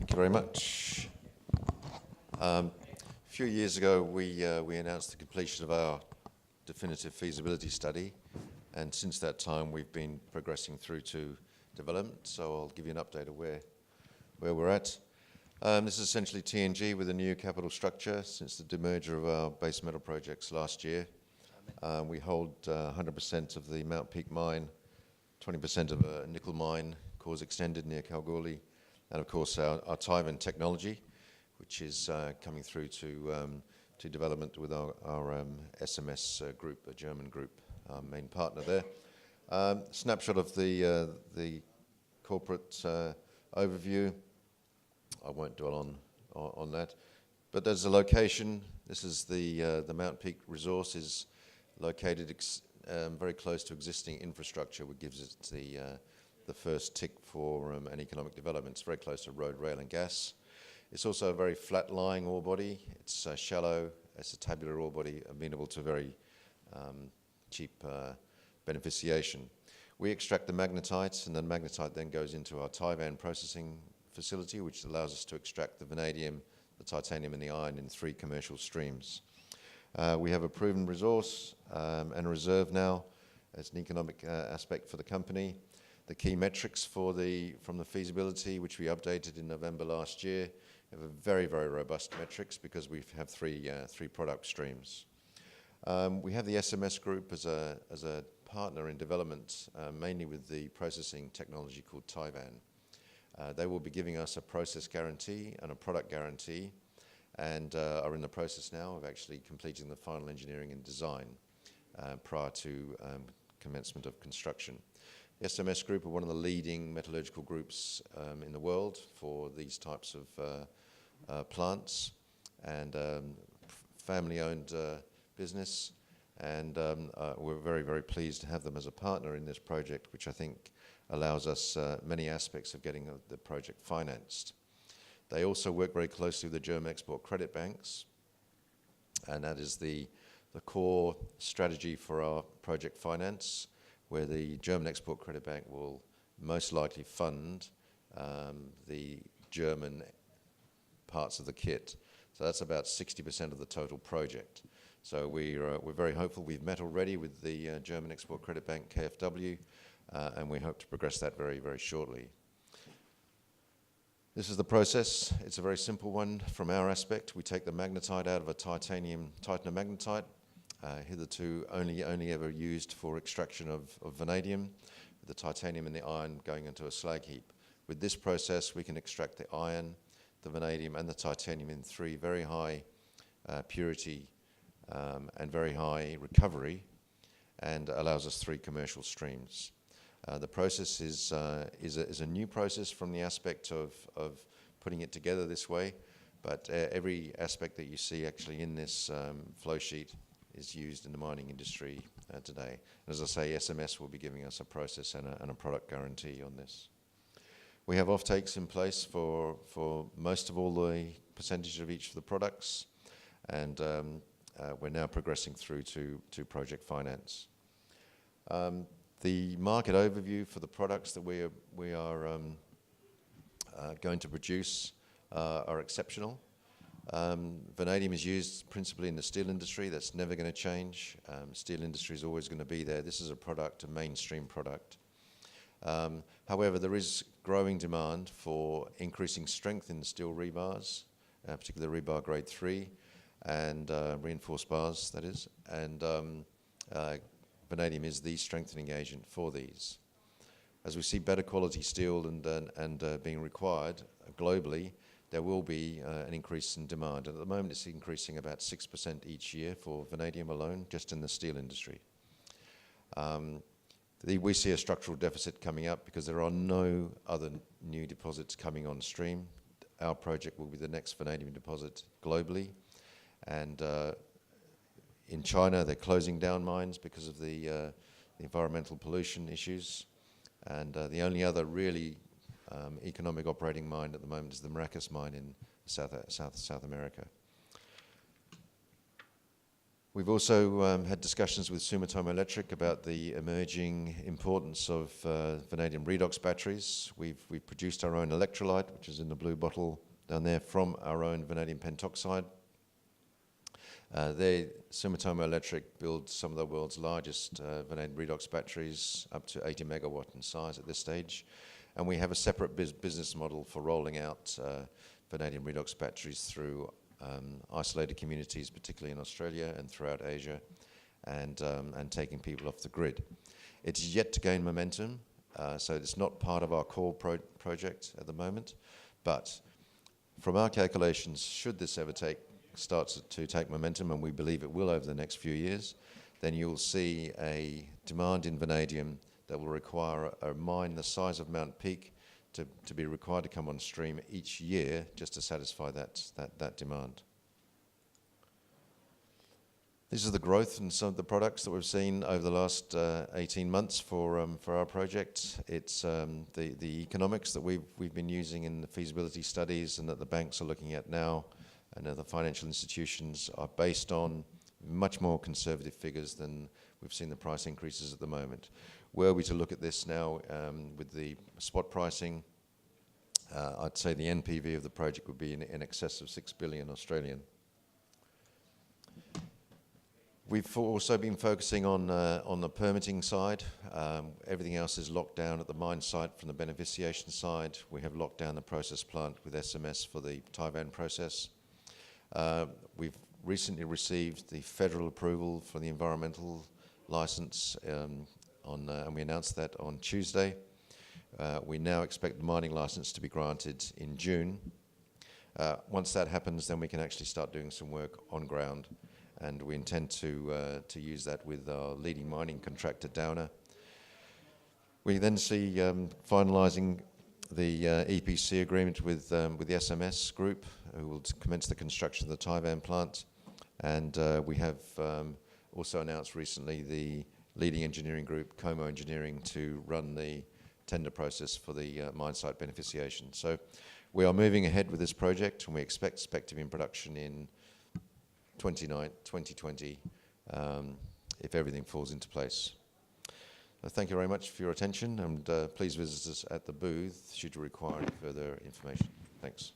Thank you very much. A few years ago, we announced the completion of our definitive feasibility study, and since that time, we've been progressing through to development. So I'll give you an update of where we're at. This is essentially TNG with a new capital structure since the demerger of our base metal projects last year. We hold 100% of the Mount Peak mine, 20% of a nickel mine, Cause Extended near Kalgoorlie, and of course our Taiwan technology, which is coming through to development with our SMS group, a German group, our main partner there. Snapshot of the corporate overview. I won't dwell on that, but there's a location. This is the Mount Peak resource is located very close to existing infrastructure, which gives it the first tick for an economic development. It's very close to road, rail and gas. It's also a very flat-lying ore body. It's shallow. It's a tabular ore body amenable to very cheap beneficiation. We extract the magnetite, and then magnetite then goes into our Taiwan processing facility, which allows us to extract the vanadium, the titanium and the iron in 3 commercial streams. We have a proven resource and a reserve now as an economic aspect for the company. The key metrics from the feasibility, which we updated in November last year, have a very, very robust metrics because we have three product streams. We have the SMS group as a partner in development, mainly with the processing technology called Taiwan. They will be giving us a process guarantee and a product guarantee, and are in the process now of actually completing the final engineering and design prior to commencement of construction. The SMS Group are one of the leading metallurgical groups in the world for these types of plants, and family-owned business, and we're very, very pleased to have them as a partner in this project, which I think allows us many aspects of getting the project financed. They also work very closely with the German export credit banks, and that is the core strategy for our project finance, where the German Export Credit Bank will most likely fund the German parts of the kit. So that's about 60% of the total project. So we're very hopeful. We've met already with the German Export Credit Bank, KfW, and we hope to progress that very, very shortly. This is the process. It's a very simple one from our aspect. We take the magnetite out of a titanium magnetite, hitherto only ever used for extraction of vanadium, the titanium and the iron going into a slag heap. With this process, we can extract the iron, the vanadium and the titanium in 3 very high purity and very high recovery, and allows us 3 commercial streams. The process is a new process from the aspect of putting it together this way, but every aspect that you see actually in this flow sheet is used in the mining industry today. And as I say, SMS will be giving us a process and a product guarantee on this. We have offtakes in place for most of all the percentage of each of the products, and we're now progressing through to project finance. The market overview for the products that we are going to produce are exceptional. Vanadium is used principally in the steel industry. That's never going to change. Steel industry is always going to be there. This is a mainstream product. However, there is growing demand for increasing strength in the steel rebars, particularly rebar grade 3 and reinforced bars, that is, and vanadium is the strengthening agent for these. As we see better quality steel and being required globally, there will be an increase in demand. And at the moment, it's increasing about 6% each year for vanadium alone, just in the steel industry. We see a structural deficit coming up because there are no other new deposits coming on stream. Our project will be the next vanadium deposit globally, and in China, they're closing down mines because of the environmental pollution issues, and the only other really economic operating mine at the moment is the Maracas mine in South America. We've also had discussions with Sumitomo Electric about the emerging importance of vanadium redox batteries. We've produced our own electrolyte, which is in the blue bottle down there, from our own vanadium pentoxide. Sumitomo Electric builds some of the world's largest vanadium redox batteries, up to 80 megawatt in size at this stage. And we have a separate business model for rolling out vanadium redox batteries through isolated communities, particularly in Australia and throughout Asia, and taking people off the grid. It's yet to gain momentum, so it's not part of our core project at the moment, but from our calculations, should this ever start to take momentum, and we believe it will over the next few years, then you'll see a demand in vanadium that will require a mine the size of Mount Peak to be required to come on stream each year just to satisfy that demand. This is the growth in some of the products that we've seen over the last 18 months for our project. It's the economics that we've been using in the feasibility studies and that the banks are looking at now and other financial institutions are based on much more conservative figures than we've seen the price increases at the moment. Were we to look at this now with the spot pricing, I'd say the NPV of the project would be in excess of 6 billion Australian. We've also been focusing on the permitting side. Everything else is locked down at the mine site from the beneficiation side. We have locked down the process plant with SMS for the Taiwan process. We've recently received the federal approval for the environmental license, and we announced that on Tuesday. We now expect the mining license to be granted in June. Once that happens, then we can actually start doing some work on ground, and we intend to use that with our leading mining contractor, Downer. We then see finalising the EPC agreement with the SMS group, who will commence the construction of the Taiwan plant, and we have also announced recently the leading engineering group, Como Engineering, to run the tender process for the mine site beneficiation. So we are moving ahead with this project, and we expect to be in production in 2020 if everything falls into place. Thank you very much for your attention, and please visit us at the booth should you require any further information. Thanks.